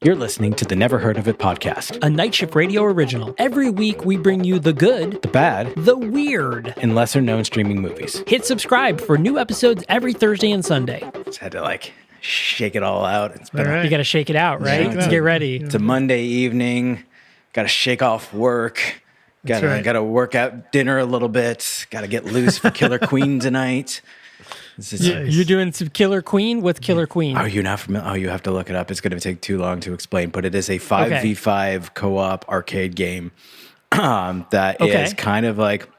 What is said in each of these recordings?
You're listening to the Never Heard of It podcast, a Night Shift Radio original. Every week we bring you the good, the bad, the weird, and lesser known streaming movies. Hit subscribe for new episodes every Thursday and Sunday. Just had to shake it all out. It's been You got to shake it out, right? Yeah, Get ready. It's a Monday evening. Got to shake off work. Got to work out dinner a little bit. Got to get loose for Killer Queen tonight. You're doing some Killer Queen with Killer Queen. Are you not familiar? Oh, you have to look it up. It's going to take too long to explain, but it is a 5v5 co-op arcade game that is kind of like,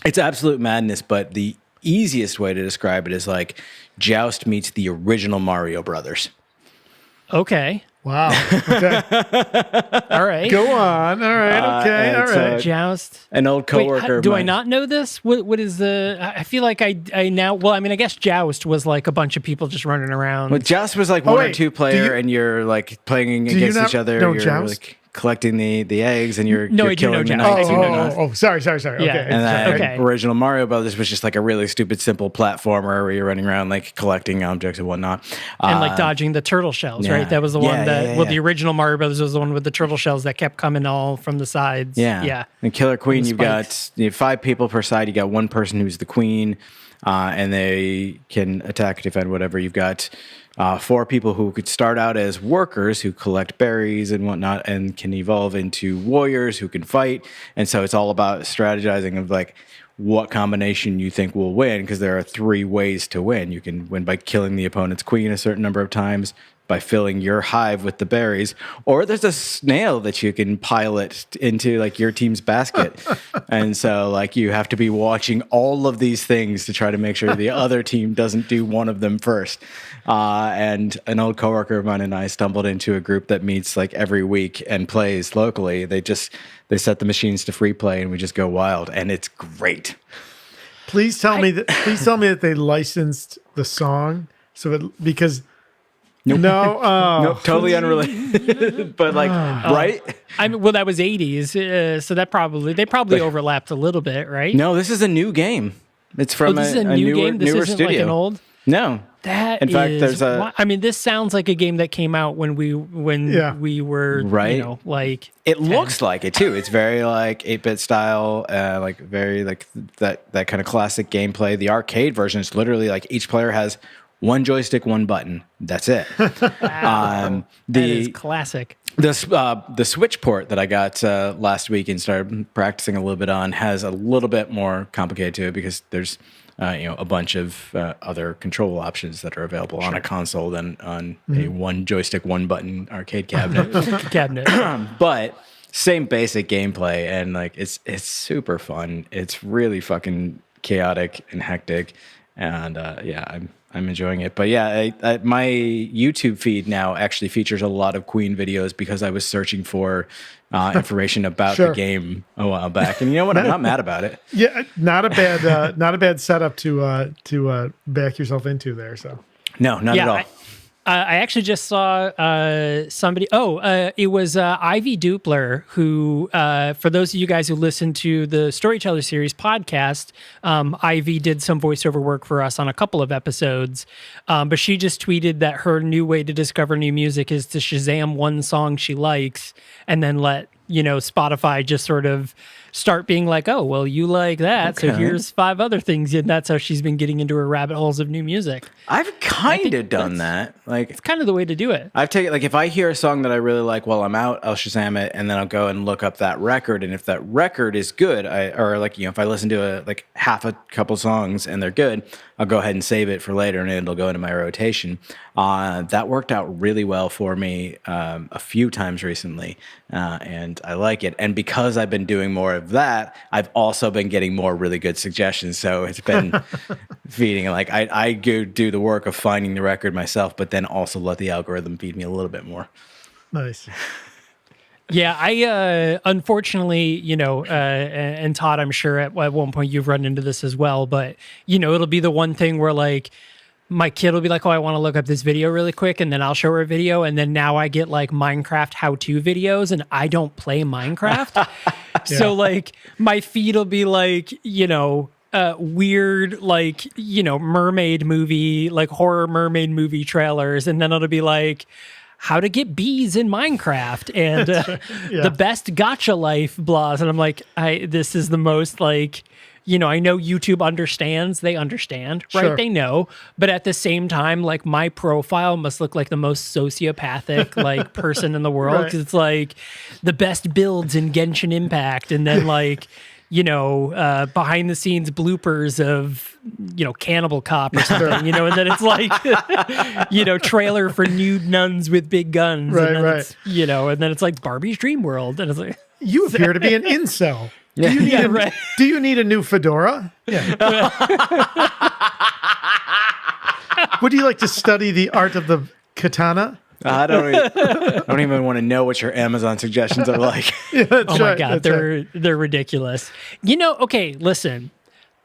it's absolute madness, but the easiest way to describe it is like Joust meets the original Mario Brothers. Okay. Wow. Okay. All right. Go on. All right. Okay. All right. Joust. An old coworker. Wait, do I not know this? What is the? I feel like I now. Well, I mean, I guess Joust was like a bunch of people just running around. Well, Joust was like one or two player, and you're like playing against each other. No, you're Joust? like collecting the eggs, and you're I do killing know the Joust. knights. Sorry. Yeah. Okay. And then original Mario Brothers was just like a really stupid, simple platformer where you're running around like collecting objects and whatnot, and like dodging the turtle shells. Right, that was the one that. Well, the original Mario Brothers was the one with the turtle shells that kept coming all from the sides. Yeah. And Killer Queen, you have 5 people per side. You got one person who's the queen, and they can attack, defend, whatever. You've got 4 people who could start out as workers who collect berries and whatnot and can evolve into warriors who can fight. And so it's all about strategizing of like what combination you think will win, because there are 3 ways to win. You can win by killing the opponent's queen a certain number of times, by filling your hive with the berries, or there's a snail that you can pilot into like your team's basket. And so like you have to be watching all of these things to try to make sure the other team doesn't do one of them first. And an old coworker of mine and I stumbled into a group that meets like every week and plays locally. They set the machines to free play and we just go wild, and it's great. Please tell me that they licensed the song because. Nope. No, nope, totally unrelated. But right? I mean, well, that was 80s, so that probably overlapped a little bit, right? No, this is a new game. It's from this is a new game. This newer isn't studio. like an old. No, that. In fact, there's a. I mean, this sounds like a game that came out when we were right. Like it 10. looks like it too. It's very like 8-bit style, like very like that kind of classic gameplay. The arcade version is literally like each player has 1 joystick, 1 button. That's it. Wow. That is classic. The Switch port that I got last week and started practicing a little bit on has a little bit more complicated to it, because there's a bunch of other control options that are available on a console than on a 1 joystick, 1 button arcade cabinet. But same basic gameplay, and like it's super fun. It's really fucking chaotic and hectic, and I'm enjoying it. But yeah, my YouTube feed now actually features a lot of Queen videos because I was searching for information about the game a while back. And you know what? I'm not mad about it. Yeah, not a bad setup to back yourself into there. So no, not at all. I actually just saw somebody. It was Ivy Dupler, who, for those of you guys who listen to the Storyteller Series podcast, Ivy did some voiceover work for us on a couple of episodes. But she just tweeted that her new way to discover new music is to Shazam one song she likes and then let Spotify just sort of start being like, oh, well, you like that, so here's 5 other things, and that's how she's been getting into her rabbit holes of new music. I've kind of done that. Like, it's kind of the way to do it. I've taken, like, if I hear a song that I really like while I'm out, I'll Shazam it, and then I'll go and look up that record, and if that record is good, if I listen to half a couple songs and they're good, I'll go ahead and save it for later, and it'll go into my rotation. That worked out really well for me a few times recently, and I like it. And because I've been doing more of that, I've also been getting more really good suggestions. So it's been feeding. Like I go do the work of finding the record myself, but then also let the algorithm feed me a little bit more. Nice. Yeah, I unfortunately, and Todd, I'm sure at one point you've run into this as well, but it'll be the one thing where like my kid will be like, oh, I want to look up this video really quick, and then I'll show her a video, and then now I get like Minecraft how-to videos, and I don't play Minecraft. So like my feed will be like, weird, mermaid movie, like horror mermaid movie trailers, and then it'll be like, how to get bees in Minecraft and the best gotcha life blahs. And I'm like, this is the most like, I know YouTube understands. They understand, right? Sure. They know. But at the same time, like my profile must look like the most sociopathic like person in the world because it's like the best builds in Genshin Impact, and then like behind the scenes bloopers of Cannibal Cop or something, and then it's like trailer for nude nuns with big guns, right, and then right. it's, and then it's like Barbie's Dream World, and it's like You appear to be an incel. Do you need a new fedora? Yeah. Would you like to study the art of the katana? I don't even want to know what your Amazon suggestions are like. Oh my God, they're ridiculous. Okay, listen.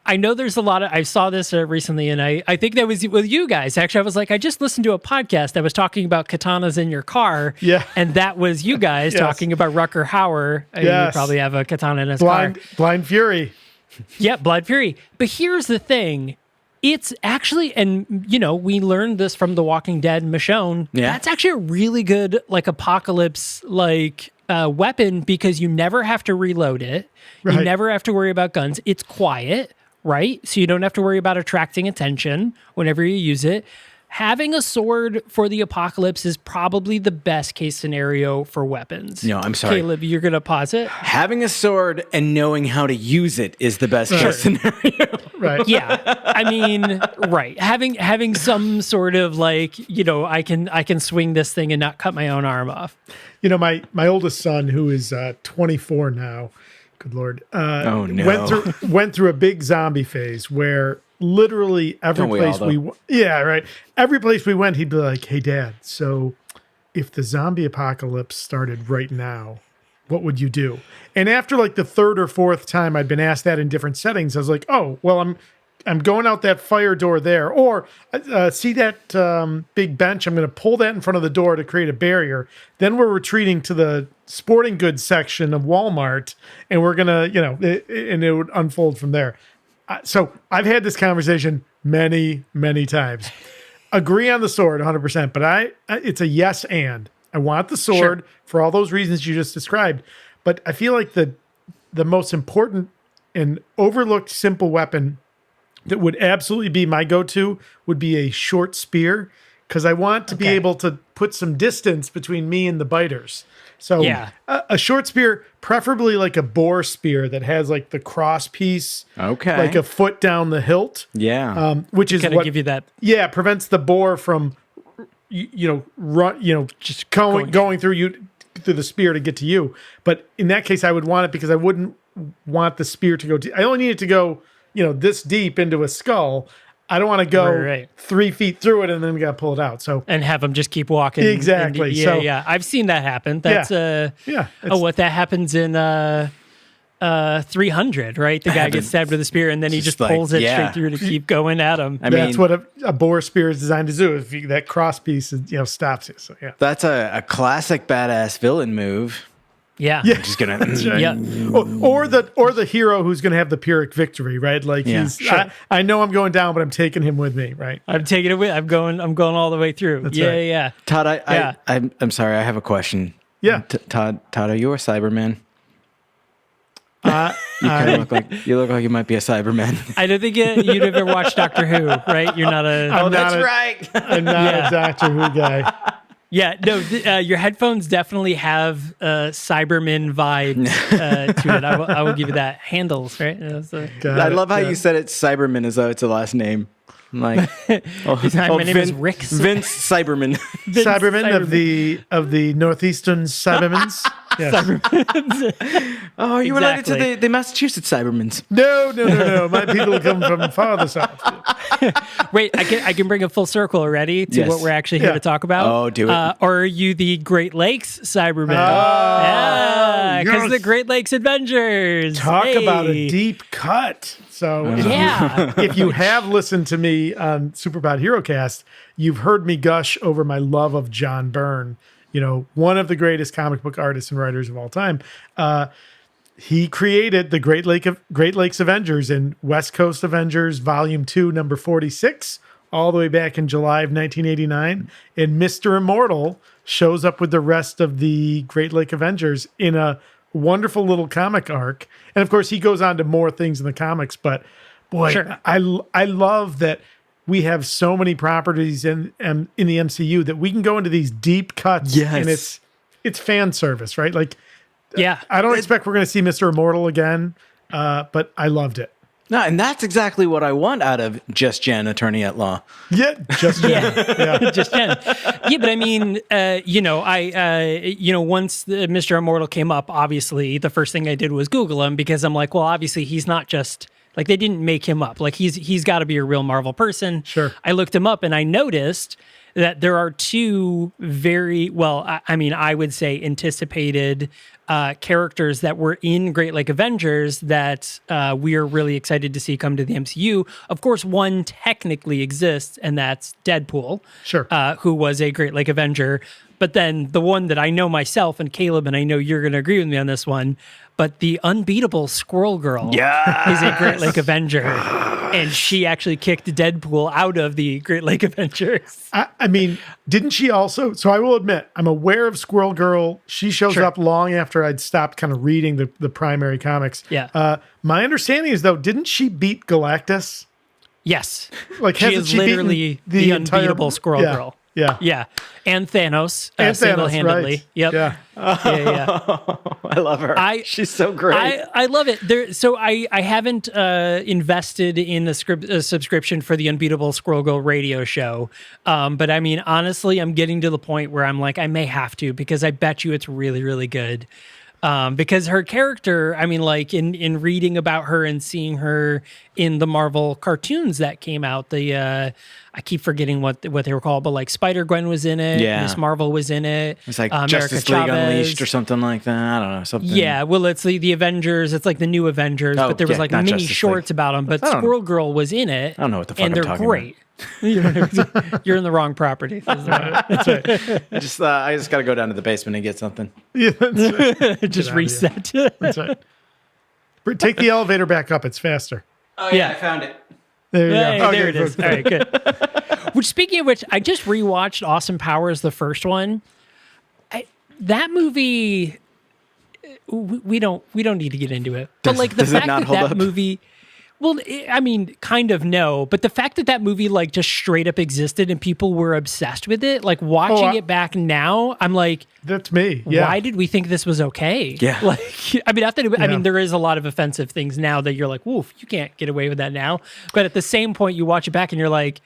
I know there's a lot of, I saw this recently, and I think that was with you guys. Actually, I was like, I just listened to a podcast that was talking about katanas in your car. Yeah. And that was you guys talking about Rucker Hauer. You probably have a katana in his car. Blind Fury. Yeah, Blind Fury. But here's the thing. It's actually, and we learned this from The Walking Dead and Michonne. Yeah. That's actually a really good like apocalypse weapon because you never have to reload it. Right. You never have to worry about guns. It's quiet, right? So you don't have to worry about attracting attention whenever you use it. Having a sword for the apocalypse is probably the best case scenario for weapons. No, I'm sorry. Caleb, you're going to pause it? Having a sword and knowing how to use it is the best case scenario. Right. Yeah. I mean, right. Having some sort of like, I can swing this thing and not cut my own arm off. My oldest son, who is 24 now, good Lord, oh no, went through a big zombie phase where literally every place every place we went, he'd be like, "Hey, Dad, so if the zombie apocalypse started right now, what would you do?" And after like the third or fourth time I'd been asked that in different settings, I was like, "Oh, well, I'm going out that fire door there, or see that big bench? I'm going to pull that in front of the door to create a barrier. Then we're retreating to the sporting goods section of Walmart, and we're gonna, and it would unfold from there." So I've had this conversation many, many times. Agree on the sword 100%, but it's a yes and. I want the sword for all those reasons you just described, but I feel like the most important and overlooked simple weapon that would absolutely be my go-to would be a short spear, because I want to be able to put some distance between me and the biters. So a short spear, preferably like a boar spear that has like the cross piece, like a foot down the hilt. Yeah. Which is what give you that. Yeah, prevents the boar from, just going through the spear to get to you. But in that case, I would want it because I wouldn't want the spear to go. I only need it to go, this deep into a skull. I don't want to go 3 feet through it and then we got to pull it out. So and have them just keep walking. Exactly. Yeah. I've seen that happen. That's what that happens in 300, right? The guy gets stabbed with a spear and then he just pulls it straight through to keep going at him. I mean, that's what a boar spear is designed to do. If that cross piece stops it. So that's a classic badass villain move. Yeah. I'm just gonna or the hero who's gonna have the Pyrrhic victory, right? Like I know I'm going down, but I'm taking him with me, right? I'm taking it with I'm going all the way through. That's right. Yeah. Todd, I'm sorry, I have a question. Yeah. Todd, are you a Cyberman? You look like you might be a Cyberman. I don't think you'd ever watched Doctor Who, right? You're not a. Right. I'm not a Doctor Who guy. Yeah, no, your headphones definitely have Cyberman vibes to it. I will give you that. Handles, right? I love how you said it Cyberman as though it's a last name. I'm like, my name is Rick. Vince Cyberman. Cyberman of the Northeastern Cybermans. Yes. Oh, are you related to the Massachusetts Cybermans? No. My people come from farther south. Wait, I can bring a full circle already to what we're actually here to talk about. Oh, do it. Or are you the Great Lakes Cyberman? Because the Great Lakes Avengers. Talk about a deep cut. So if you have listened to me on Superpod HeroCast, you've heard me gush over my love of John Byrne, one of the greatest comic book artists and writers of all time. He created the Great Lakes Avengers and West Coast Avengers Volume 2, number 46, all the way back in July of 1989, and Mr. Immortal shows up with the rest of the Great Lake Avengers in a wonderful little comic arc. And of course, he goes on to more things in the comics, but boy, Sure. I love that we have so many properties in the MCU that we can go into these deep cuts, and it's fan service, right? Like, Yeah. I don't expect we're going to see Mr. Immortal again, but I loved it. No, and that's exactly what I want out of Just Jen, Attorney at Law. Yeah, just yeah. Just Jen. Yeah, but I mean, once Mr. Immortal came up, obviously the first thing I did was Google him, because I'm like, well, obviously he's not just like, they didn't make him up. Like, he's got to be a real Marvel person. Sure. I looked him up and I noticed that there are two very I would say anticipated characters that were in Great Lake Avengers that we are really excited to see come to the MCU. Of course, one technically exists, and that's Deadpool, Sure. who was a Great Lake Avenger. But then the one that I know myself, and Caleb, and I know you're going to agree with me on this one, but the unbeatable Squirrel Girl is a Great Lake Avenger. And she actually kicked Deadpool out of the Great Lake Avengers. I mean, didn't she also? So I will admit, I'm aware of Squirrel Girl. She shows up long after I'd stopped kind of reading the primary comics. Yeah. My understanding is, though, didn't she beat Galactus? Yes. Like, she is literally the unbeatable Squirrel Girl. Yeah. Yeah. And Thanos, And Thanos, single-handedly. right. Yep. Yeah. I love her. She's so great. I love it. So I haven't invested in a subscription for the Unbeatable Squirrel Girl radio show. But I mean, honestly, I'm getting to the point where I'm like, I may have to, because I bet you it's really, really good. Because her character, I mean, like in reading about her and seeing her in the Marvel cartoons that came out, I keep forgetting what they were called, but like Spider-Gwen was in it. Yeah. Miss Marvel was in it. It's like America Justice League Chavez. Unleashed or something like that. I don't know. Something. Yeah, well, it's the Avengers. It's like the new Avengers, but there was like not mini Justice League. shorts about them. But Squirrel Girl was in it. I don't know what the fuck and I'm they're talking great. You're in the wrong property. That's right. I just got to go down to the basement and get something. Yeah, that's right. Just reset. That's right. Take the elevator back up. It's faster. Oh, yeah, I found it. There you Hey, go. there it is. All right, good. Which, speaking of which, I just rewatched Austin Powers, the first one. That movie, we don't need to get into it. But like the does it fact not that hold that up? movie, well, I mean, kind of no. But the fact that movie like just straight up existed and people were obsessed with it, like watching it back now, I'm like, That's me. Yeah. why did we think this was okay? Yeah. Like, I mean, not that I Yeah. mean, there is a lot of offensive things now that you're like, woof, you can't get away with that now. But at the same point, you watch it back and you're like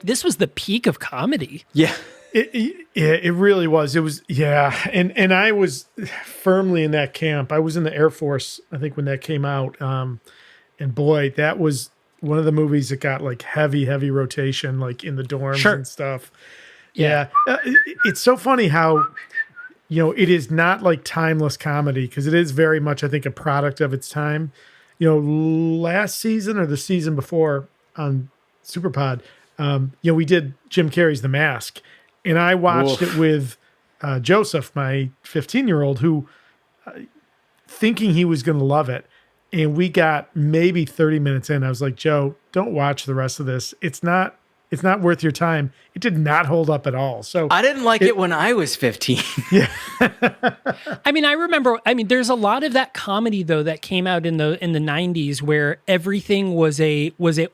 this was the peak of comedy. Yeah. It really was. It was, yeah. And I was firmly in that camp. I was in the Air Force, I think, when that came out. And boy, that was one of the movies that got like heavy rotation, like in the dorms and stuff. Yeah. It's so funny how, it is not like timeless comedy, because it is very much, I think, a product of its time. Last season or the season before on Superpod, we did Jim Carrey's The Mask, and I watched it with Joseph, my 15-year-old, who thinking he was going to love it. And we got maybe 30 minutes in. I was like, Joe, don't watch the rest of this. It's not worth your time. It did not hold up at all. So I didn't like it when I was 15. I mean, I remember. I mean, there's a lot of that comedy though that came out in the 90s where everything was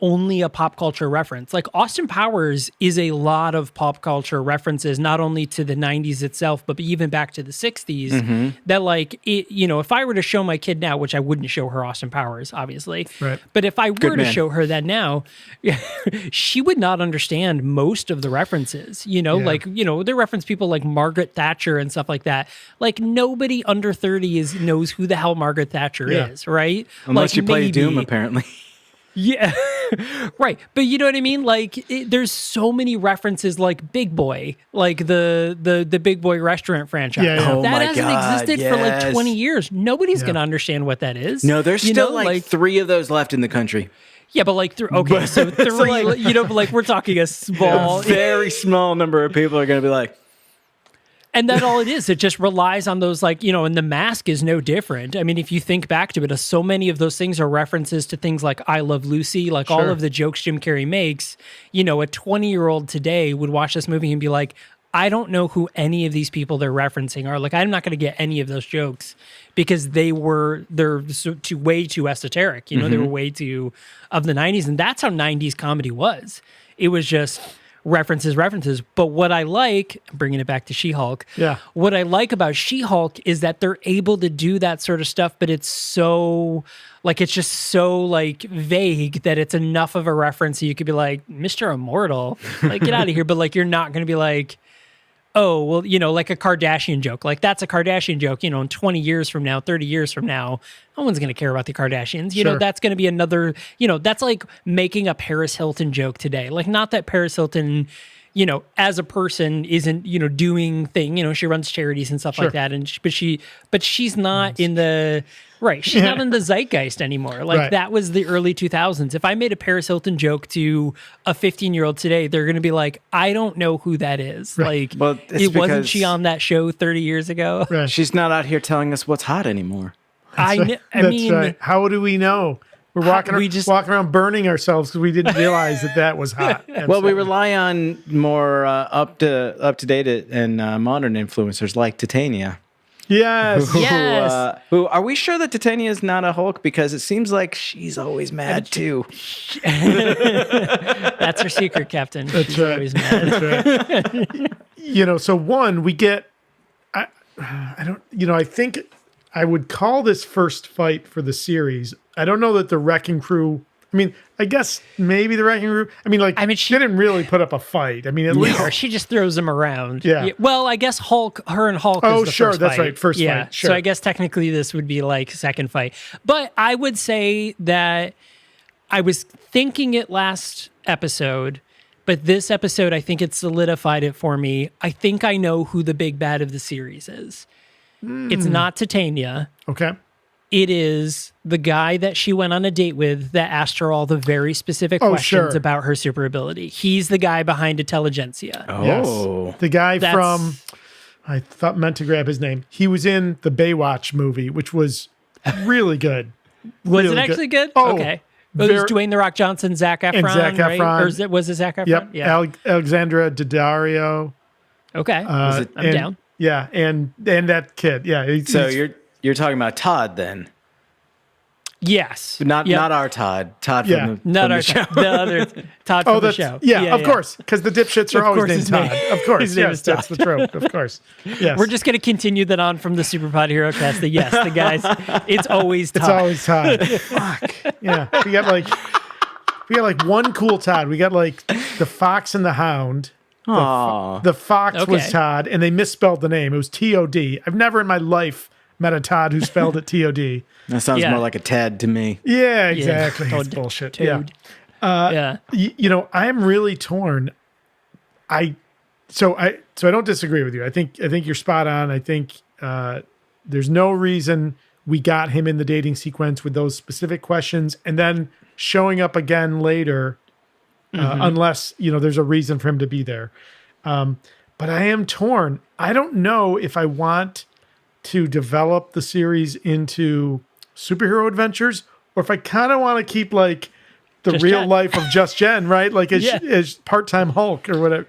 only a pop culture reference. Like Austin Powers is a lot of pop culture references, not only to the 90s itself, but even back to the 60s. That like it, if I were to show my kid now, which I wouldn't show her Austin Powers, obviously, right. But if I were to show her that now, she would not understand most of the references, they reference people like Margaret Thatcher and stuff like that. Like nobody under 30 knows who the hell Margaret Thatcher is, right? Unless like, you play Doom, apparently. Yeah, right. But you know what I mean? Like there's so many references, like Big Boy, like the Big Boy restaurant franchise. Yeah. Oh that my hasn't God, existed for like 20 years. Nobody's going to understand what that is. No, there's still like 3 of those left in the country. Yeah, but like, okay, so 3, but like we're talking a small, very small number of people are going to be like, And that's all it is. It just relies on those, like, and the mask is no different. I mean, if you think back to it, so many of those things are references to things like I Love Lucy, like all of the jokes Jim Carrey makes. A 20-year-old today would watch this movie and be like, I don't know who any of these people they're referencing are. Like, I'm not going to get any of those jokes because they're way too esoteric. They were way too of the 90s. And that's how 90s comedy was. It was just references. But what I like, bringing it back to She-Hulk, what I like about She-Hulk is that they're able to do that sort of stuff, but it's so, like, it's just so, like, vague that it's enough of a reference so you could be like, Mr. Immortal, like, get out of here. But, like, you're not going to be like, oh, well, like a Kardashian joke. Like, that's a Kardashian joke, in 20 years from now, 30 years from now, no one's going to care about the Kardashians. That's going to be another, that's like making a Paris Hilton joke today. Like, not that Paris Hilton, as a person isn't, doing thing, she runs charities and stuff like that. But she's not in the, right. She's not in the zeitgeist anymore. Like that was the early 2000s. If I made a Paris Hilton joke to a 15-year-old today, they're going to be like, I don't know who that is. Like, well, wasn't she on that show 30 years ago? Right. She's not out here telling us what's hot anymore. That's right. How do we know? We're walking around burning ourselves because we didn't realize that was hot. Well, we rely on more up to date and modern influencers like Titania. Yes. Who are we sure that Titania is not a Hulk? Because it seems like she's always mad too. That's her secret, Captain. That's she's right. Always mad. That's right. So one, we get. I don't. I think I would call this first fight for the series. I don't know that the Wrecking Crew. I mean, I guess maybe the Wrecking Crew. She didn't really put up a fight. I mean, at least she just throws them around. Yeah. Well, I guess her and Hulk. Oh, is the sure, first that's fight. right. First fight. Sure. So I guess technically this would be like second fight. But I would say that I was thinking it last episode, but this episode I think it solidified it for me. I think I know who the big bad of the series is. It's not Titania. Okay. It is the guy that she went on a date with that asked her all the very specific questions about her super ability. He's the guy behind Intelligentsia. Oh. Yes. The guy from, I meant to grab his name. He was in the Baywatch movie, which was really good. Was it actually good? Oh, okay. It was Dwayne "The Rock" Johnson, Zac Efron, and Zac Efron. Right? Or was it Zac Efron? Yep. Yeah. Alexandra Daddario. Okay. I'm down. Yeah, and that kid. Yeah. So you're talking about Todd then? Yes. Not our Todd. Todd from the show. The other Todd from the show. Yeah, of course. Because the dipshits are always named Todd. Of course. Yes, that's the trope. Of course. Yes. We're just going to continue that on from the Superpod Hero Cast. The guys, it's always Todd. It's always Todd. Fuck. Yeah. We got like one cool Todd. We got like the Fox and the Hound. The Fox was Todd, and they misspelled the name. It was T-O-D. I've never in my life met a Todd who spelled it T-O-D. That sounds more like a Tad to me. Yeah, exactly. It's bullshit. Toad. I am really torn. So I don't disagree with you. I think you're spot on. I think there's no reason we got him in the dating sequence with those specific questions and then showing up again later. Unless, there's a reason for him to be there. But I am torn. I don't know if I want to develop the series into superhero adventures or if I kind of want to keep like the Just real Jen. life of Just Jen, right? Like as part-time Hulk or whatever.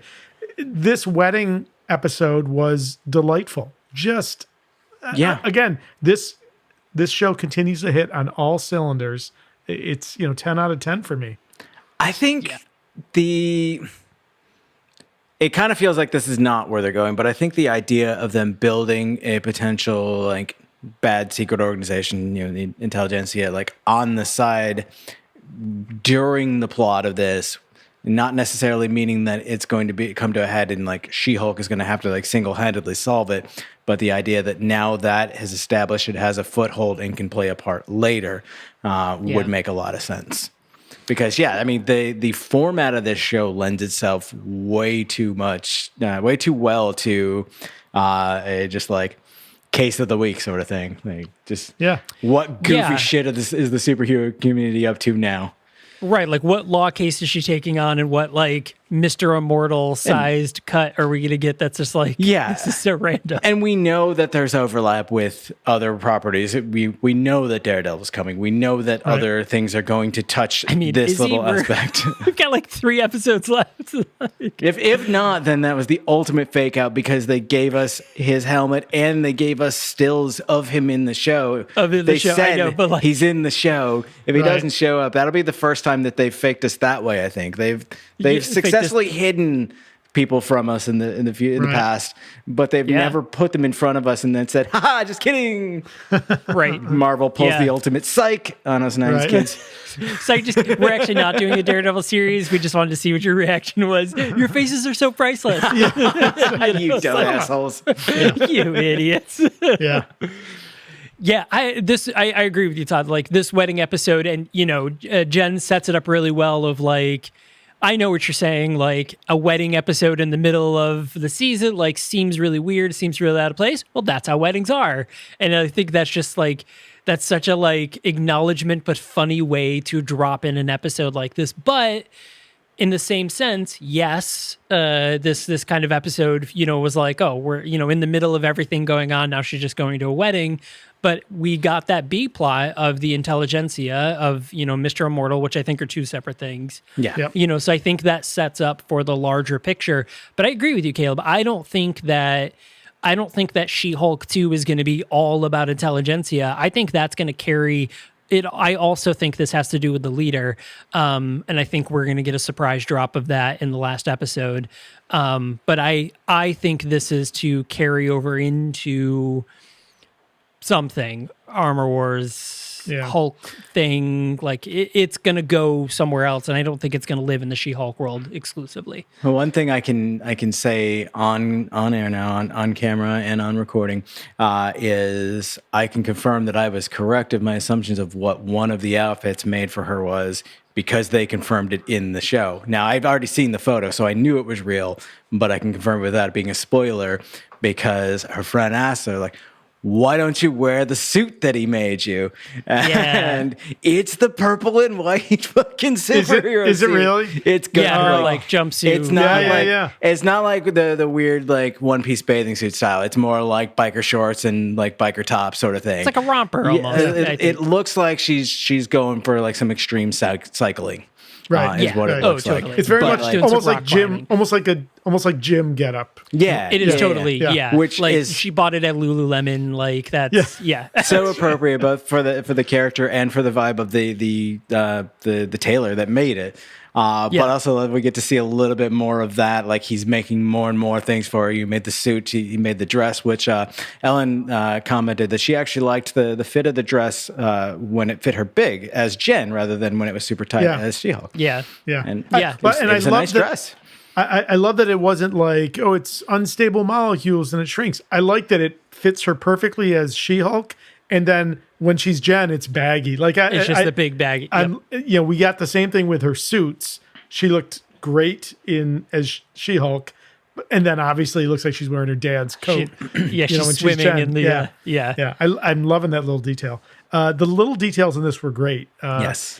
This wedding episode was delightful. Just, again, this show continues to hit on all cylinders. It's, 10 out of 10 for me. I think it kind of feels like this is not where they're going, but I think the idea of them building a potential like bad secret organization, the intelligentsia, like on the side during the plot of this, not necessarily meaning that it's going to come to a head and like She-Hulk is going to have to like single-handedly solve it, but the idea that now that has established it has a foothold and can play a part later would make a lot of sense. Because the format of this show lends itself way too well to just like case of the week sort of thing. Like what goofy shit is the superhero community up to now? Right, like what law case is she taking on, and what like Mr. Immortal sized cut are we going to get that's just like, this is so random? And we know that there's overlap with other properties. We know that Daredevil's coming. We know that other things are going to touch this little aspect. We've got like 3 episodes left. If not, then that was the ultimate fake out because they gave us his helmet and they gave us stills of him in the show. They said I know, but like, he's in the show. If he doesn't show up, that'll be the first time that they've faked us that way. I think they've successfully hidden people from us in the past, but they've never put them in front of us and then said, "Haha, just kidding." Right. Marvel pulls the ultimate psych on us 90s kids. So we're actually not doing a Daredevil series. We just wanted to see what your reaction was. Your faces are so priceless. You dumb assholes. You idiots. Yeah. Yeah, I agree with you, Todd. Like this wedding episode, and Jen sets it up really well. Of like, I know what you're saying. Like a wedding episode in the middle of the season, like seems really weird, seems really out of place. Well, that's how weddings are, and I think that's just like that's such a like acknowledgement, but funny way to drop in an episode like this. But in the same sense, yes, this kind of episode, was like, oh, we're in the middle of everything going on. Now she's just going to a wedding. But we got that B plot of the intelligentsia of, Mr. Immortal, which I think are 2 separate things. Yeah. Yep. So I think that sets up for the larger picture. But I agree with you, Caleb. I don't think that She-Hulk 2 is going to be all about intelligentsia. I think that's going to carry it. I also think this has to do with the leader. And I think we're going to get a surprise drop of that in the last episode. But I think this is to carry over into something, Armor Wars, Hulk thing, like it's going to go somewhere else, and I don't think it's going to live in the She-Hulk world exclusively. Well, one thing I can say on air now, on camera and on recording, is I can confirm that I was correct of my assumptions of what one of the outfits made for her was, because they confirmed it in the show. Now, I've already seen the photo, so I knew it was real, but I can confirm without it being a spoiler, because her friend asked her, like, why don't you wear the suit that he made you? And it's the purple and white fucking superhero Is it suit. really? It's good. Yeah, like jumpsuit. It's not It's not like the weird like one-piece bathing suit style. It's more like biker shorts and like biker top sort of thing. It's like a romper almost. It looks like she's going for like some extreme cycling. Right. Is what it looks totally. like. It's very much like, almost like Jim, almost like Jim get up. Yeah. It is totally. Which like is, she bought it at Lululemon. Like that's so appropriate both for the character and for the vibe of the tailor that made it. But also we get to see a little bit more of that. Like he's making more and more things for her. You made the suit, he made the dress, which Ellen commented that she actually liked the fit of the dress when it fit her big as Jen rather than when it was super tight as She-Hulk. Yeah. And it was a nice dress. I love that it wasn't like, oh, it's unstable molecules and it shrinks. I like that it fits her perfectly as She-Hulk. And then when she's Jen, it's baggy. Like it's just the big baggy. We got the same thing with her suits. She looked great as She-Hulk, and then obviously it looks like she's wearing her dad's coat. She's swimming in the I'm loving that little detail. The little details in this were great. Yes.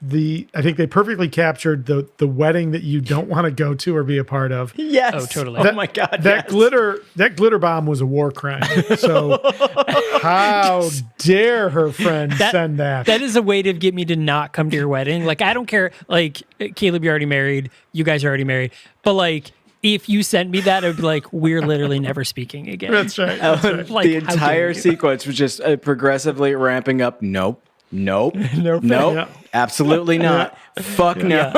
I think they perfectly captured the wedding that you don't want to go to or be a part of. Yes. Oh, totally. Oh my God. That glitter bomb was a war crime. So how dare her friend send that? That is a way to get me to not come to your wedding. Like, I don't care. Like, Caleb, you're already married. You guys are already married. But like, if you sent me that, it would be like, we're literally never speaking again. That's right. Like, the entire sequence was just progressively ramping up. Nope. Yeah. Absolutely not. Fuck no.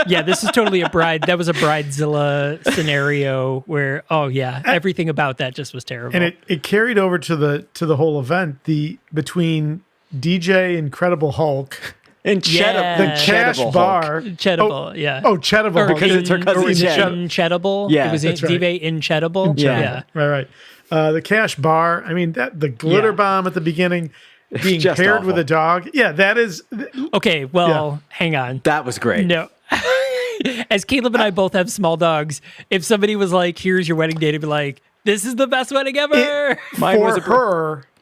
Yeah, this is totally that was a Bridezilla scenario where, everything about that just was terrible. And it carried over to the whole event, between DJ Incredible Hulk and the cash bar. Chedible, Oh, Chedible Hulk. Because it's her cousin Jen. Chedible. Yeah, it was Diva Incredible. Yeah. Right. The cash bar. I mean, the glitter bomb at the beginning. Being paired awful. with a dog. Yeah, that is... Okay, well, hang on. That was great. No. As Caleb and I both have small dogs, if somebody was like, here's your wedding date, I'd be like, This is the best wedding ever. Mine was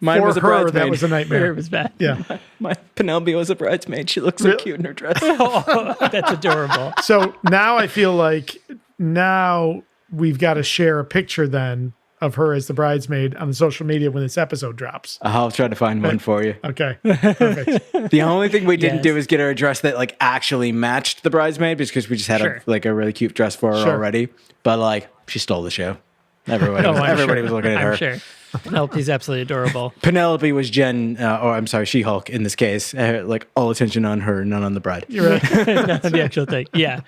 Mine was a bridesmaid. That was a nightmare. It was bad. Yeah. My Penelope was a bridesmaid. She looks so cute in her dress. Oh, that's adorable. So now I feel like we've got to share a picture then of her as the bridesmaid on the social media when this episode drops. I'll try to find one for you. Okay, perfect. The only thing we didn't do is get her a dress that like actually matched the bridesmaid because we just had a really cute dress for her already. But like she stole the show. Everybody was looking at her. I'm sure. Penelope's absolutely adorable. Penelope was She-Hulk in this case. Like all attention on her, none on the bride. You're right. Not on the actual thing. Yeah.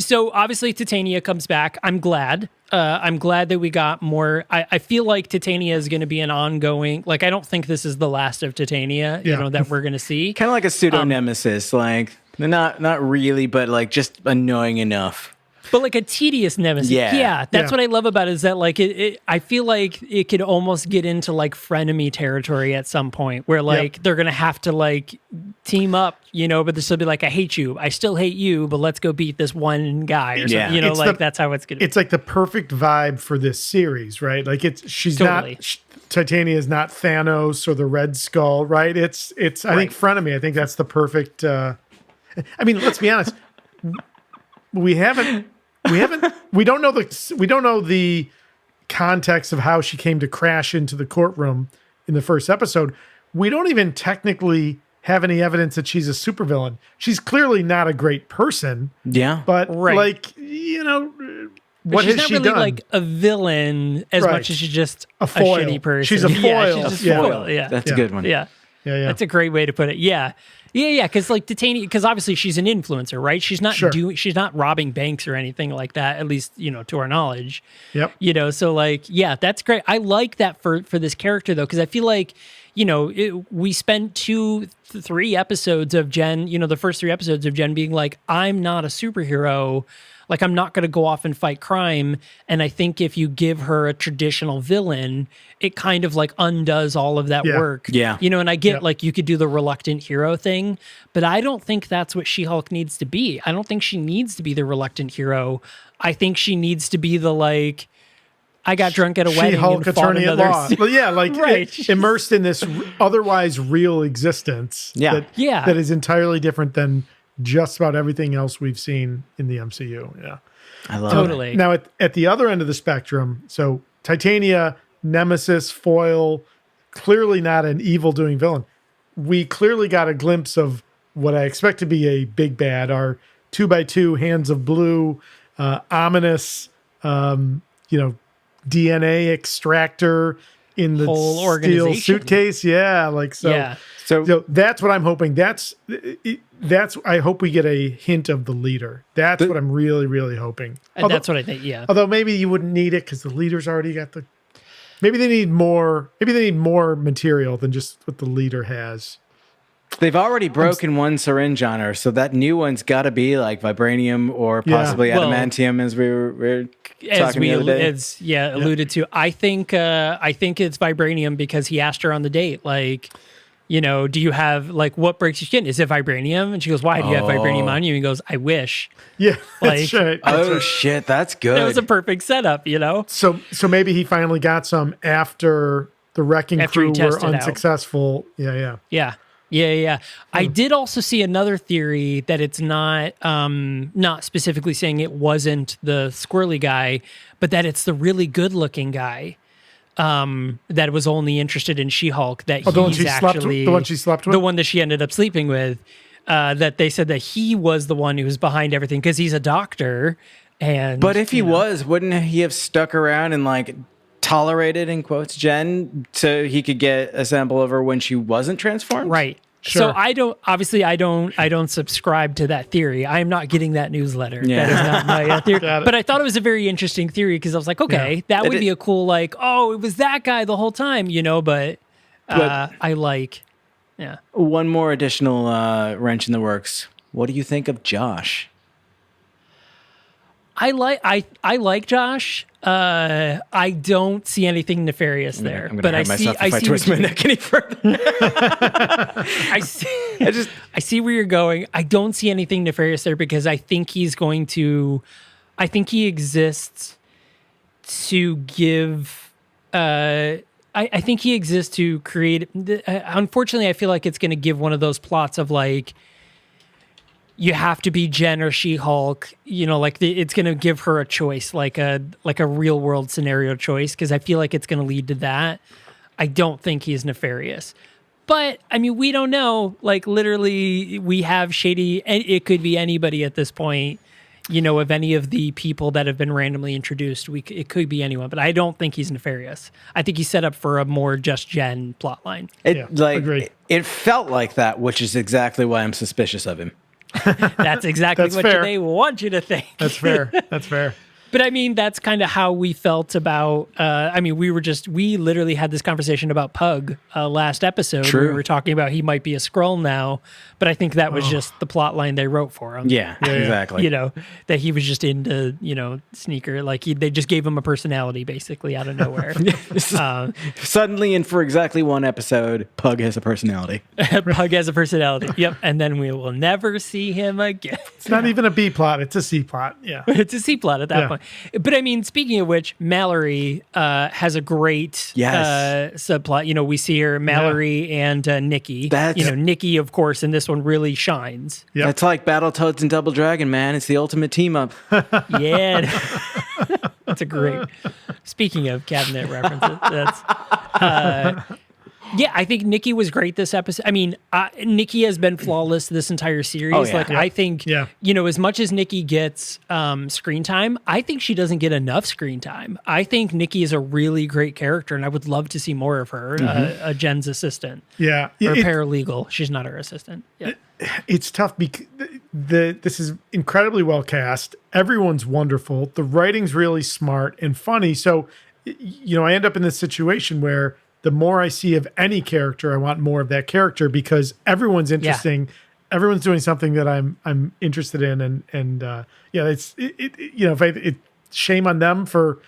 So obviously Titania comes back. I'm glad. I'm glad that we got more. I feel like Titania is going to be an ongoing. Like I don't think this is the last of Titania. That we're going to see. Kind of like a pseudo nemesis. Like not really, but like just annoying enough. But like a tedious nemesis. Yeah. That's what I love about it is that like I feel like it could almost get into like frenemy territory at some point where like they're going to have to like team up, but there'll still be like, I hate you. I still hate you, but let's go beat this one guy or something. That's how it's going to be. It's like the perfect vibe for this series, right? Like Titania is not Thanos or the Red Skull, right? It's I think frenemy. I think that's the perfect, I mean, let's be honest. We don't know the context of how she came to crash into the courtroom in the first episode. We don't even technically have any evidence that she's a supervillain. She's clearly not a great person. Yeah. But what she's has not she really done? like a villain as much as she's just a foil. shitty person. She's a foil. Yeah, she's just a foil. Yeah. That's a good one. Yeah. That's a great way to put it. Yeah. Because like Titania, because obviously she's an influencer, right? She's not she's not robbing banks or anything like that. At least to our knowledge. Yep. So like that's great. I like that for this character though, because I feel like we spent 2-3 episodes of Jen. The first 3 episodes of Jen being like, I'm not a superhero. Like, I'm not going to go off and fight crime. And I think if you give her a traditional villain, it kind of like undoes all of that work. Yeah. And I get like you could do the reluctant hero thing, but I don't think that's what She-Hulk needs to be. I don't think she needs to be the reluctant hero. I think she needs to be the like, I got drunk at a wedding She-Hulk and fought attorney at another. law. But yeah, like immersed in this otherwise real existence. That is entirely different than just about everything else we've seen in the MCU. Yeah. I love totally. it. Now at the other end of the spectrum, so Titania, nemesis, foil, clearly not an evil doing villain. We clearly got a glimpse of what I expect to be a big bad, our 2x2 hands of blue, ominous, DNA extractor in the whole steel organization. suitcase. Yeah. Like, so that's what I'm hoping. That's I hope we get a hint of the leader. That's what I'm really, really hoping. And that's what I think. Yeah. Although maybe you wouldn't need it because the leader's already got the. Maybe they need more. Maybe they need more material than just what the leader has. They've already broken one syringe on her, so that new one's got to be like vibranium or possibly adamantium, as we were talking the other day. Alluded to. I think it's vibranium because he asked her on the date, like, do you have like what breaks your skin? Is it vibranium? And she goes, why do you have vibranium on you? And he goes, I wish. Yeah, like, that's right. Shit, that's good. That was a perfect setup, So maybe he finally got some after the wrecking crew were unsuccessful. Yeah. I did also see another theory that it's not specifically saying it wasn't the squirrely guy, but that it's the really good looking guy that was only interested in She-Hulk. That the one she slept with, the one that she ended up sleeping with. That they said that he was the one who was behind everything because he's a doctor. But if he was, wouldn't he have stuck around and like tolerated in quotes Jen so he could get a sample of her when she wasn't transformed? Right. Sure. So I don't subscribe to that theory. I'm not getting that newsletter. Yeah. That is not my theory. But I thought it was a very interesting theory because I was like, okay, that would be a cool like, oh, it was that guy the whole time, but I like one more additional wrench in the works. What do you think of Josh? I like Josh. I don't see anything nefarious there, but I twist my neck any further. I see where you're going. I don't see anything nefarious there because I think he's going to. I think he exists to give. I think he exists to create. Unfortunately, I feel like it's going to give one of those plots of like, you have to be Jen or She-Hulk. Like it's going to give her a choice, like a real world scenario choice, because I feel like it's going to lead to that. I don't think he's nefarious, but I mean, we don't know. Like literally, we have shady. It could be anybody at this point. Of any of the people that have been randomly introduced, it could be anyone, but I don't think he's nefarious. I think he's set up for a more Just Jen plotline. It felt like that, which is exactly why I'm suspicious of him. That's exactly what fair. they want you to think. That's fair. That's fair. But I mean, that's kind of how we felt about, we literally had this conversation about Pug last episode. True. We were talking about he might be a Skrull now, but I think that was just the plot line they wrote for him. Yeah, exactly. That he was just into, sneaker. Like they just gave him a personality basically out of nowhere. Suddenly, and for exactly one episode, Pug has a personality. Pug has a personality. Yep. And then we will never see him again. It's not even a B plot. It's a C plot. Yeah. It's a C plot at that point. But I mean, speaking of which, Mallory has a great subplot. We see her, Mallory and Nikki. Nikki, of course, in this one really shines. Yep. It's like Battletoads and Double Dragon, man. It's the ultimate team up. Yeah. That's a great. Speaking of cabinet references, that's. Yeah, I think Nikki was great this episode. I mean, Nikki has been flawless this entire series. I think, as much as Nikki gets screen time, I think she doesn't get enough screen time. I think Nikki is a really great character, and I would love to see more of her, a Jen's assistant. Yeah. Or paralegal. She's not her assistant. Yeah. It's tough because this is incredibly well cast. Everyone's wonderful. The writing's really smart and funny. So, I end up in this situation where the more I see of any character, I want more of that character because everyone's interesting. Yeah. Everyone's doing something that I'm interested in, it's shame on them for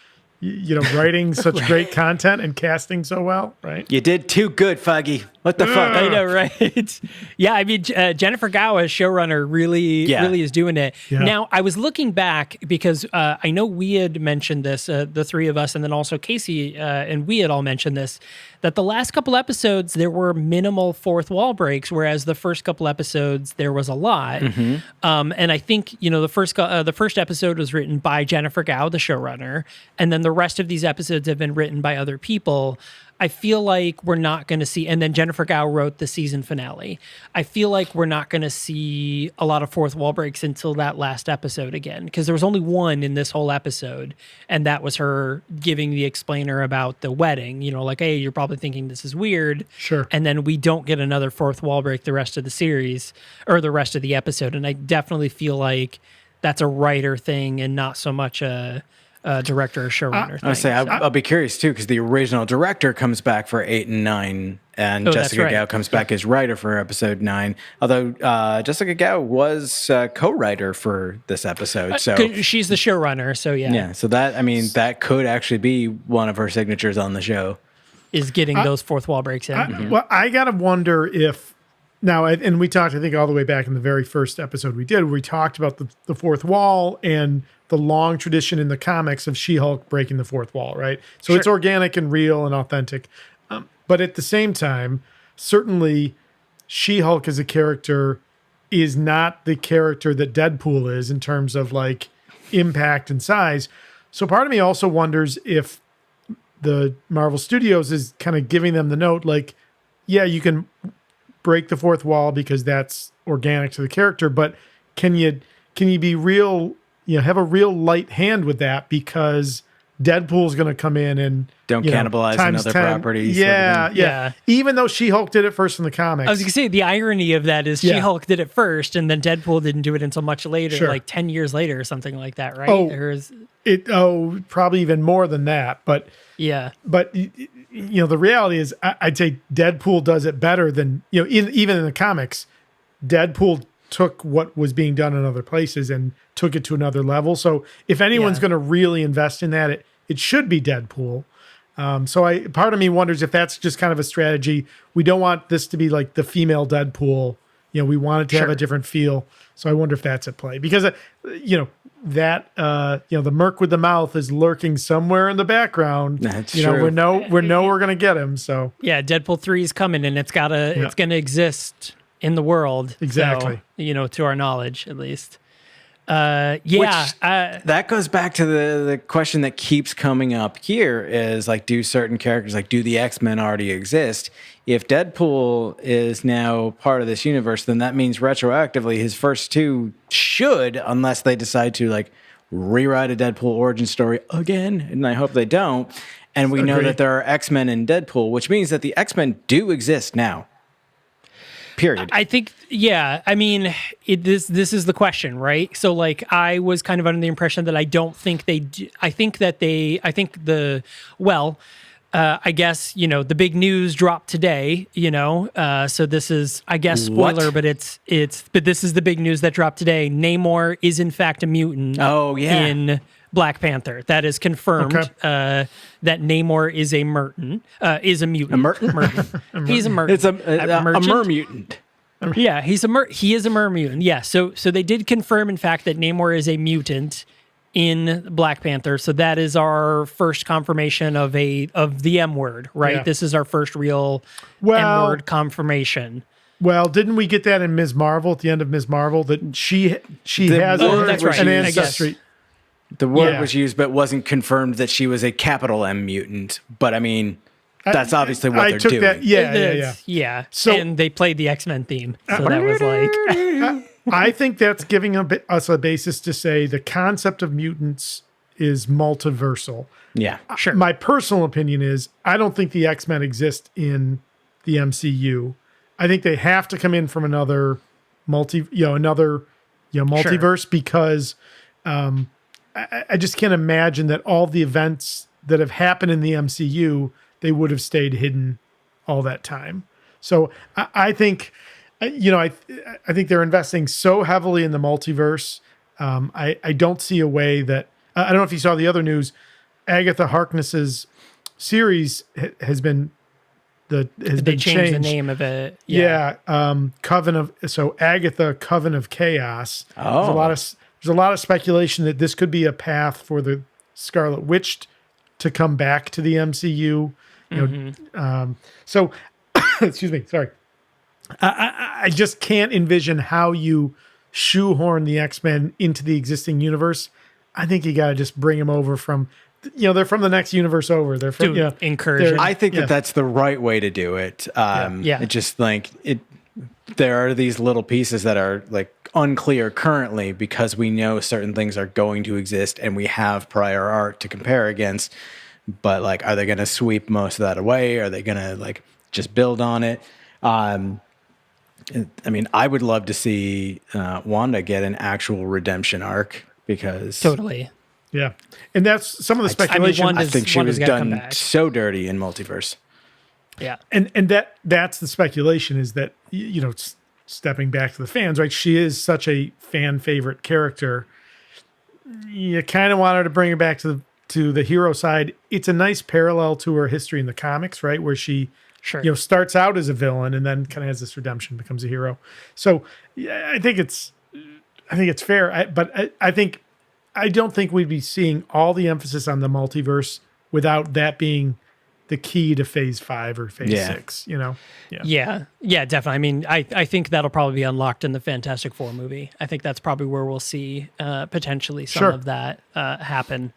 writing such great content and casting so well, right? You did too good, Foggy. What the fuck? I know, right? Yeah, I mean, Jennifer Gao as showrunner really is doing it. Yeah. Now, I was looking back because I know we had mentioned this, the three of us, and then also Casey and we had all mentioned this, that the last couple episodes, there were minimal fourth wall breaks, whereas the first couple episodes, there was a lot. Mm-hmm. And I think, the first episode was written by Jennifer Gao, the showrunner, and then the rest of these episodes have been written by other people. I feel like we're not going to see, and then Jennifer Gao wrote the season finale. I feel like we're not going to see a lot of fourth wall breaks until that last episode again, because there was only one in this whole episode, and that was her giving the explainer about the wedding. Like, hey, you're probably thinking this is weird. Sure. And then we don't get another fourth wall break the rest of the series or the rest of the episode, and I definitely feel like that's a writer thing and not so much a director or showrunner thing. I'll be curious too, because the original director comes back for 8 and 9, and Jessica Gao comes back as writer for episode 9. Although Jessica Gao was co-writer for this episode, so she's the showrunner. So yeah. So that could actually be one of her signatures on the show, is getting those fourth wall breaks in. Well, I gotta wonder if now, and we talked, I think, all the way back in the very first episode we did, where we talked about the fourth wall and the long tradition in the comics of She-Hulk breaking the fourth wall, right? So It's organic and real and authentic. But at the same time, certainly She-Hulk as a character is not the character that Deadpool is in terms of like impact and size. So part of me also wonders if the Marvel Studios is kind of giving them the note, like, yeah, you can break the fourth wall because that's organic to the character, but can you be real, have a real light hand with that, because Deadpool's going to come in and don't cannibalize another property. Yeah. Even though She-Hulk did it first in the comics. I was going to say, the irony of that is She-Hulk did it first, and then Deadpool didn't do it until much later, like 10 years later or something like that, right? Probably even more than that. But yeah. But the reality is, I'd say Deadpool does it better than even in the comics. Deadpool took what was being done in other places and took it to another level. So if anyone's going to really invest in that, it should be Deadpool. So part of me wonders if that's just kind of a strategy. We don't want this to be like the female Deadpool. We want it to have a different feel. So I wonder if that's at play, because that the merc with the mouth is lurking somewhere in the background. That's true. true. We know we're gonna get him. So yeah, Deadpool 3 is coming, and it's gonna exist in the world. Exactly. So, to our knowledge, at least. That goes back to the question that keeps coming up here is like, do certain characters, like, do the X-Men already exist? If Deadpool is now part of this universe, then that means retroactively his first two should, unless they decide to like rewrite a Deadpool origin story again, and I hope they don't. And we know that there are X-Men in Deadpool, which means that the X-Men do exist now. Period. I think, yeah. I mean, this is the question, right? So, like, I was kind of under the impression that I don't think they do. I think I guess, the big news dropped today, so this is, I guess, spoiler, but but this is the big news that dropped today. Namor is in fact a mutant. Oh, yeah. In Black Panther. That is confirmed. Okay. That Namor is a mutant. Is a mutant. A mutant? He's a mutant. It's a mermutant. Yeah, he is a mermutant. Yeah, so they did confirm, in fact, that Namor is a mutant in Black Panther. So that is our first confirmation of the M word, right? Yeah. This is our first real M word confirmation. Well, didn't we get that in Ms. Marvel at the end of Ms. Marvel that she has that's right. an I ancestry? The word was used, but wasn't confirmed that she was a capital M mutant. But I mean, that's obviously what they're doing. That, yeah. So, and they played the X-Men theme. So that was like... I think that's giving us a basis to say the concept of mutants is multiversal. Yeah, sure. My personal opinion is I don't think the X-Men exist in the MCU. I think they have to come in from another multiverse because I just can't imagine that all the events that have happened in the MCU, they would have stayed hidden all that time. So I think, I think they're investing so heavily in the multiverse. I don't see a way that, I don't know if you saw the other news, Agatha Harkness's series has been changed. The name of it. Yeah. Agatha Coven of Chaos. Oh. There's a lot of speculation that this could be a path for the Scarlet Witch to come back to the MCU. So, excuse me, sorry. I just can't envision how you shoehorn the X-Men into the existing universe. I think you got to just bring them over from, they're from the next universe over. They're from incursion. I think that's the right way to do it. It just like it. There are these little pieces that are like unclear currently because we know certain things are going to exist and we have prior art to compare against. But like, are they going to sweep most of that away? Are they going to like just build on it? I mean, I would love to see Wanda get an actual redemption arc because totally. Yeah. And that's some of the speculation. I think she was done so dirty in multiverse. Yeah. And that's the speculation is that, stepping back to the fans, right? She is such a fan favorite character. You kind of want her to bring her back to the hero side. It's a nice parallel to her history in the comics, right? Where she starts out as a villain and then kind of has this redemption, becomes a hero. So yeah, I think it's fair. I don't think we'd be seeing all the emphasis on the multiverse without that being the key to phase 5 or phase 6, Yeah, definitely. I mean, I think that'll probably be unlocked in the Fantastic Four movie. I think that's probably where we'll see potentially some of that happen.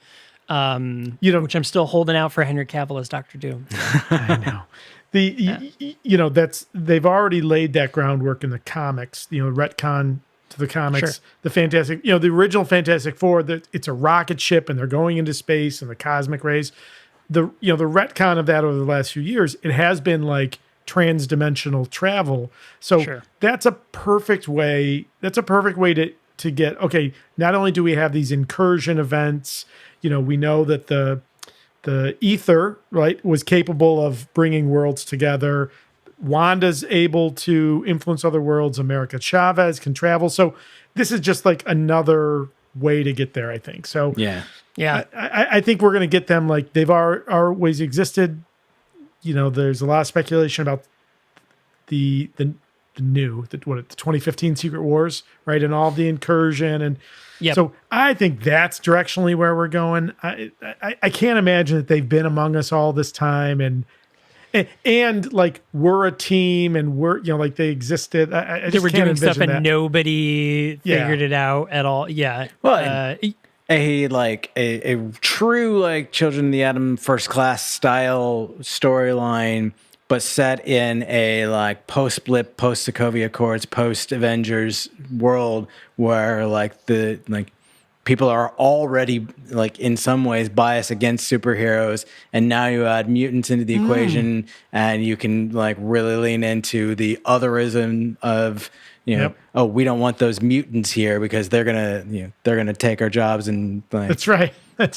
Which I'm still holding out for Henry Cavill as Dr. Doom. I know. They've already laid that groundwork in the comics, retcon to the comics, the Fantastic, the original Fantastic Four, that it's a rocket ship and they're going into space and the cosmic rays. The retcon of that over the last few years, it has been like trans-dimensional travel. So that's a perfect way. That's a perfect way to get, okay, not only do we have these incursion events, we know that the ether, right, was capable of bringing worlds together. Wanda's able to influence other worlds. America Chavez can travel. So this is just like another way to get there, I think. So yeah. I think we're going to get them like they've always existed. There's a lot of speculation about the the 2015 Secret Wars, right? And all of the incursion. And so I think that's directionally where we're going. I can't imagine that they've been among us all this time and like we're a team and we're, like they existed. I just they were can't doing stuff and that. nobody figured it out at all. Yeah. Well, a true like Children of the Atom First Class style storyline, but set in a like post Blip, post Sokovia Accords, post Avengers world where people are already like in some ways biased against superheroes, and now you add mutants into the equation, and you can like really lean into the otherism of oh, we don't want those mutants here because they're gonna take our jobs and like That's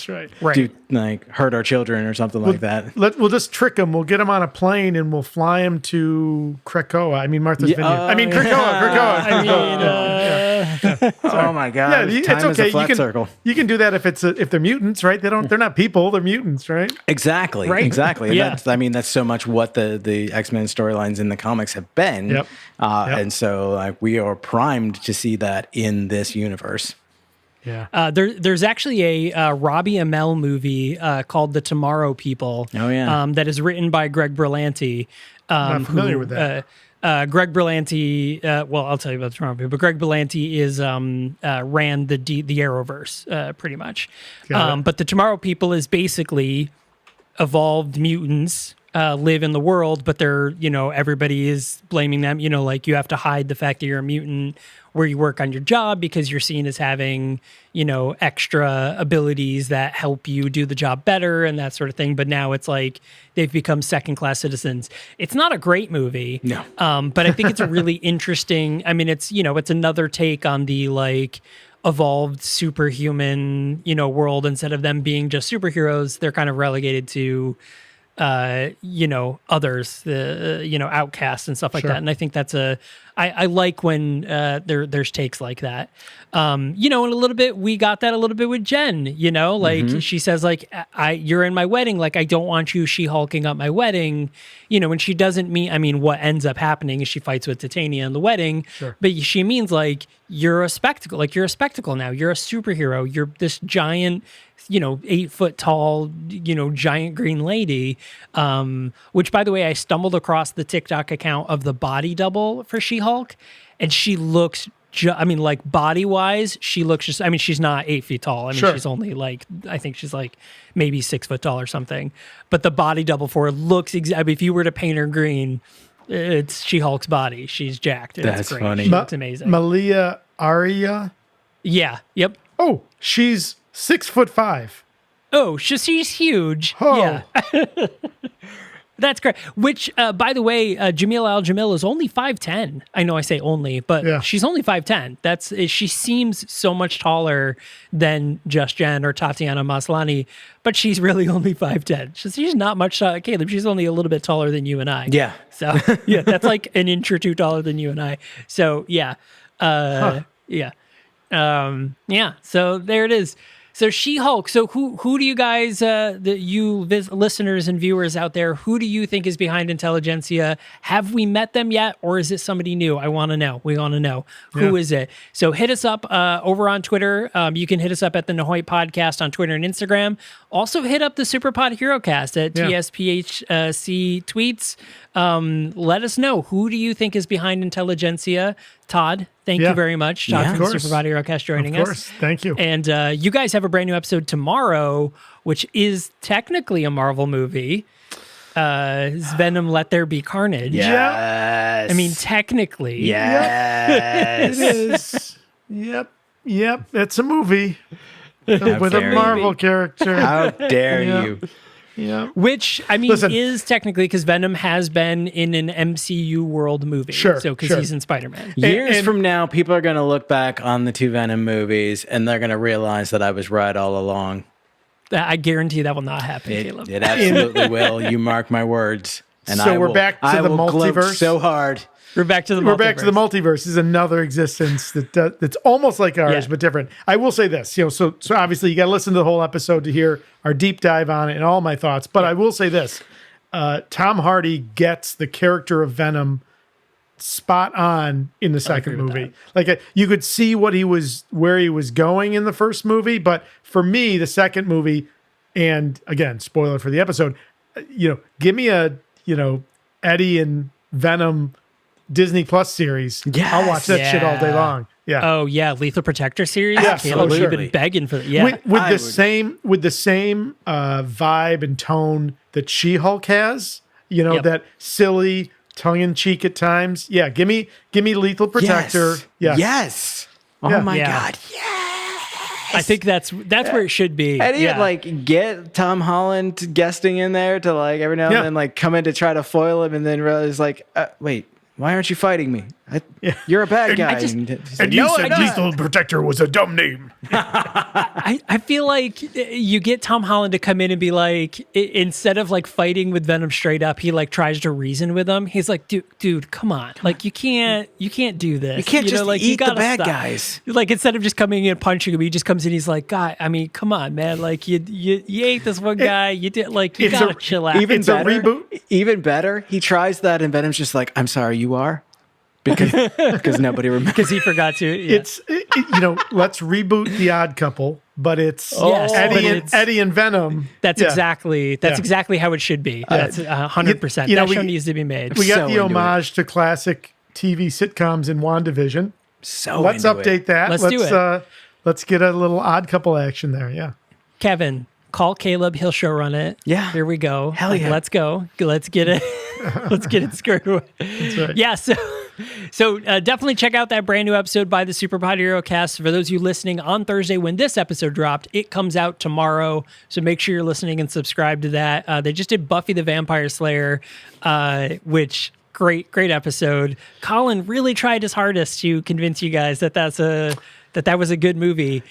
right. Do like hurt our children or something like that. We'll just trick them. We'll get them on a plane and we'll fly them to Krakoa. I mean, Martha's Vineyard. Krakoa. Oh my God! Yeah, Time it's okay. is a flat circle. You can do that if they're mutants, right? They're not people. They're mutants, right? Exactly. Right. Exactly. Yeah. That's so much what the X-Men storylines in the comics have been. Yep. And so like we are primed to see that in this universe. Yeah. There's actually a Robbie Amell movie called The Tomorrow People. Oh yeah. That is written by Greg Berlanti. Not familiar with that. Greg Berlanti. Well, I'll tell you about The Tomorrow People. But Greg Berlanti ran the Arrowverse pretty much. But The Tomorrow People is basically evolved mutants. Live in the world, but they're, everybody is blaming them. Like you have to hide the fact that you're a mutant where you work on your job because you're seen as having, extra abilities that help you do the job better and that sort of thing. But now it's like they've become second-class citizens. It's not a great movie. No. But I think it's a really interesting, it's another take on the like evolved superhuman, world. Instead of them being just superheroes, they're kind of relegated to others, the outcasts and stuff like that. And I think that's I like when there's takes like that. And a little bit we got that a little bit with Jen, like she says like you're in my wedding, like I don't want you She-Hulking up my wedding, and she doesn't mean what ends up happening is she fights with Titania in the wedding, but she means like you're a spectacle now, you're a superhero, you're this giant 8 foot tall, giant green lady, which by the way, I stumbled across the TikTok account of the body double for She-Hulk, and she looks, like body wise, she looks just, she's not 8 feet tall. She's only like, I think she's like maybe 6 foot tall or something, but the body double for her looks exactly, if you were to paint her green, it's She-Hulk's body. She's jacked. That's great. funny. It's amazing. Malia Aria. Yeah. Yep. Oh, she's 6'5". Oh, she's huge. Oh. Yeah. That's great. Which, by the way, Jamil Al-Jamil is only 5'10". I know I say only, but she's only 5'10". She seems so much taller than Just Jen or Tatiana Maslany, but she's really only 5'10". She's not much taller. Caleb, she's only a little bit taller than you and I. Yeah. So, yeah, that's like an inch or two taller than you and I. So, yeah. Yeah. So there it is. So She-Hulk. So who do you guys, listeners and viewers out there, who do you think is behind Intelligentsia? Have we met them yet, or is it somebody new? I want to know. We want to know. Who is it? So hit us up over on Twitter. You can hit us up at the Nahoit Podcast on Twitter and Instagram. Also hit up the Superpod HeroCast at TSPHC tweets. Let us know, who do you think is behind Intelligentsia? Todd, thank you very much. Todd from the Superpod HeroCast joining us. Of course, thank you. And you guys have a brand new episode tomorrow, which is technically a Marvel movie. Is Venom Let There Be Carnage? Yes. Technically. Yes. It is. Yep. It's a movie with a Marvel character. How dare you? Yeah. Which, is technically, because Venom has been in an MCU world movie. Sure. So, because he's in Spider-Man. Years from now, people are going to look back on the 2 Venom movies, and they're going to realize that I was right all along. I guarantee that will not happen, Caleb. It absolutely will. You mark my words. And so we're back to the multiverse. So hard. We're back to the multiverse. We're back to the multiverse. This is another existence that's almost like ours, but different. I will say this, so obviously you got to listen to the whole episode to hear our deep dive on it and all my thoughts. But I will say this: Tom Hardy gets the character of Venom spot on in the second agree with movie. Like you could see where he was going in the first movie, but for me, the second movie, and again, spoiler for the episode, give me a Eddie and Venom Disney Plus series. Yes. I'll watch that shit all day long. Yeah. Oh yeah, Lethal Protector series. Yes, Caleb, sure. you've been begging for that. Yeah, with the same vibe and tone that She-Hulk has. That silly tongue-in-cheek at times. Yeah, give me Lethal Protector. Yes. Oh my God. Yes. I think that's where it should be. And even get Tom Holland guesting in there to every now and then come in to try to foil him, and then realize wait, why aren't you fighting me? You're a bad guy. And you said Lethal Protector was a dumb name. I feel like you get Tom Holland to come in and be like, instead of fighting with Venom straight up, he tries to reason with him. He's like, dude, come on. You can't do this. You can't just eat the bad guys. Instead of just coming in and punching him, he just comes in. He's like, God, I mean, come on, man. You ate this one guy. You did you gotta chill out. It's a reboot. Even better, he tries that, and Venom's just like, I'm sorry, you are. Because nobody remembers. Because he forgot to. Yeah. It's let's reboot The Odd Couple, but it's Eddie and Venom. That's exactly how it should be. That's 100%. That show needs to be made. We got the homage to classic TV sitcoms in WandaVision. So let's update that. Let's do it. Let's get a little Odd Couple action there. Yeah. Kevin, call Caleb. He'll show run it. Yeah. Here we go. Hell yeah. Let's go. Let's get it. Let's get it squared away. That's right. Yeah. So definitely check out that brand new episode by the Superpod Hero Cast. For those of you listening on Thursday when this episode dropped, it comes out tomorrow. So make sure you're listening and subscribe to that. They just did Buffy the Vampire Slayer, which great episode. Colin really tried his hardest to convince you guys that that was a good movie.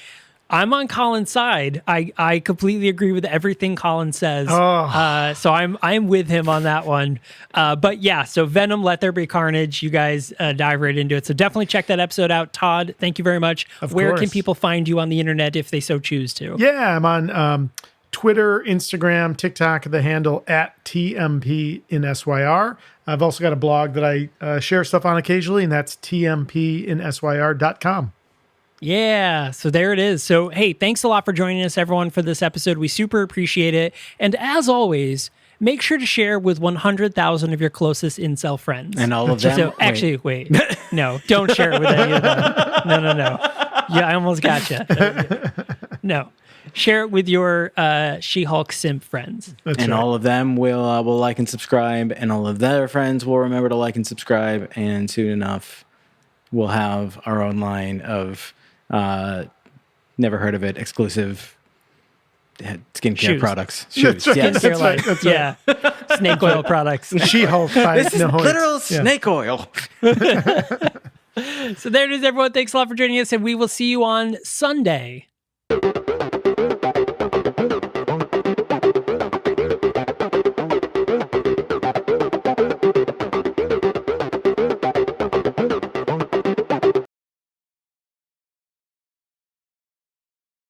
I'm on Colin's side. I completely agree with everything Colin says. So I'm with him on that one. But yeah, so Venom, Let There Be Carnage. You guys dive right into it. So definitely check that episode out. Todd, thank you very much. Where can people find you on the internet if they so choose to? Yeah, I'm on Twitter, Instagram, TikTok, the handle @TMPinSYR. I've also got a blog that I share stuff on occasionally, and that's tmpinsyr.com. Yeah, so there it is. So, hey, thanks a lot for joining us, everyone, for this episode. We super appreciate it. And as always, make sure to share with 100,000 of your closest incel friends. And all of them? So, actually, wait. No, don't share it with any of them. No. Yeah, I almost got you. No. Share it with your She-Hulk simp friends. That's and right. all of them will like and subscribe, and all of their friends will remember to like and subscribe, and soon enough, we'll have our own line of never heard of it, exclusive skincare products. Shoes. That's Skincare line. right. That's yeah. Snake oil products. She-Hulk. This is literal snake oil. So there it is, everyone. Thanks a lot for joining us, and we will see you on Sunday.